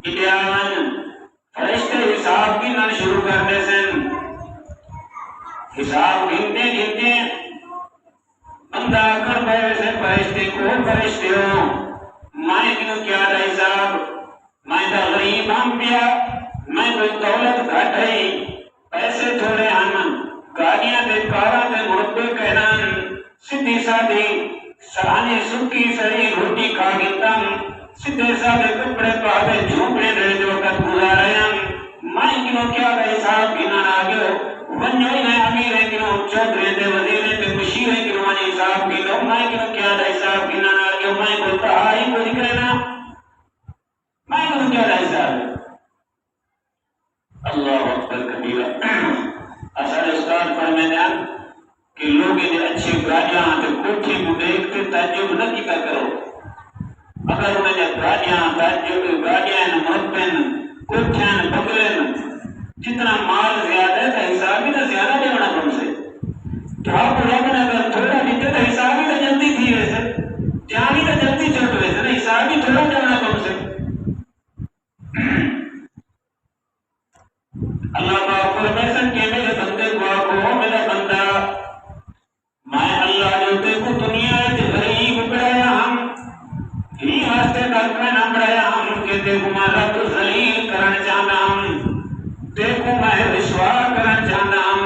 اتیاون فرشتے حساب گننا شروع کرتے سن. حساب گنتے گنتے بندہ کر پائے سے فرشتے کو فرشتے ہو میں کیوں کیا دا حساب میں دا غریب ہم پیا میں کوئی دولت گھٹ ہے پیسے تھوڑے ہن گاڑیاں دے کاراں دے مربے کہنان سیدھی سادھی سرانے سکی سری روٹی کھا گندم سیدھے سادھے کپڑے پاتے جھوپڑے دے جو وقت گزارے ہم میں کیوں کیا دا حساب گننا آگے ونجوئی نے امیر ہے کیوں چودھرے دے وزیر تے مشیر ہے کیوں مانی حساب گنو میں کیوں کیا دا حساب گننا آگے میں بولتا آئی کو نکلنا میں کیوں کیا دا حساب اللہ اکبر کبیرہ. اصل استاد فرمائے کہ لوگ انہیں اچھی گاڑیاں تے کوٹھی کو دیکھتے تعجب نہ کیتا کرو. اگر انہیں جب گاڑیاں مربن کوٹھیاں بگلن جتنا مال زیادہ ہے تو حساب ہی تو زیادہ دیونا کم سے تو آپ کو رب نے اگر تھوڑا دیتے تو حساب ہی تو جلدی تھی ویسے جہاں ہی تو جلدی چلتے ویسے نا حساب ہی تھوڑا دیونا کم سے. اللہ پاک فرمائے کہ میرے بندے کو آکو میرا بندہ میں اللہ جو تے کو دنیا ہے غریب بڑھایا ہم ہی واسطے کرکا نہ بڑھایا ہم کہ تے کو مالا تو ذلیل کرن چاہنا ہم تے کو میں رسوا کرن چاہنا ہم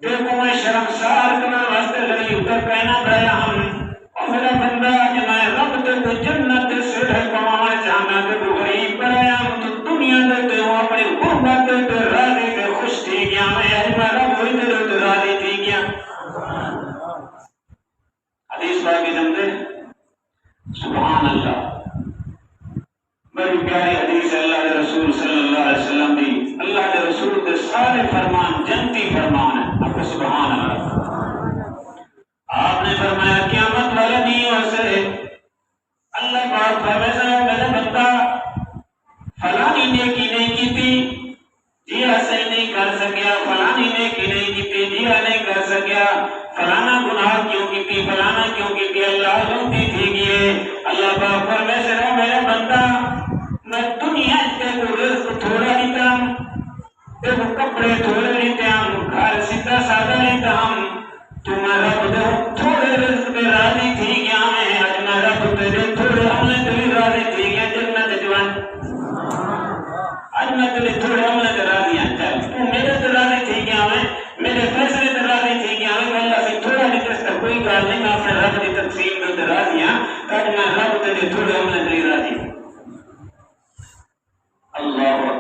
تے کو میں شرمسار کرن واسطے غریب کرکا نہ بڑھایا ہم اور میرا بندہ کہ میں رب تے کو جنت سے پوانا چاہنا تے کو غریب بڑھایا ہم تو دنیا دے تے ہوں اپنی غربت تے راضی تے خوش تھی گیا میں اج میں رب ہوئی تے راضی تھی گیا. حدیث باقی سمجھے سبحان اللہ بڑی پیاری حدیث اللہ کے رسول صلی اللہ علیہ وسلم دی. اللہ کے رسول کے سارے فرمان جنتی فرمان ہیں. آپ کو سبحان اللہ. آپ نے فرمایا قیامت والے دنوں سے اللہ پاک فرمائے میرے بندہ فلانی نیکی نہیں کی تھی جی ایسے نہیں کر سکیا فلانی نیکی نہیں کی تھی جی نہیں کر سکیا فلانا گناہ کیوں کی تھی فلانا کیوں کی تھی اللہ جنتی تھی گئے. اللہ پاک فرمائے سے میرے بندہ میں دنیا تے کو رزق تھوڑا دیتا ہوں تے کو کپڑے تھوڑے دیتا ہوں گھر سیدھا سادہ دیتا ہوں تمہارا بدے تھوڑے رزق پہ راضی تھی گیا میں اج میں رب تیرے تھوڑے عملے تے بھی راضی تھی گیا جنت جوان اج میں تیرے تھوڑے عملے تے راضی ہیں چل تو میرے تے راضی تھی گیا میں میرے فیصلے تے راضی تھی گیا میں اللہ سے تھوڑا نہیں کرتا کوئی گل نہیں میں اپنے رب کی تقسیم تے راضی ہوں اج میں رب تیرے تھوڑے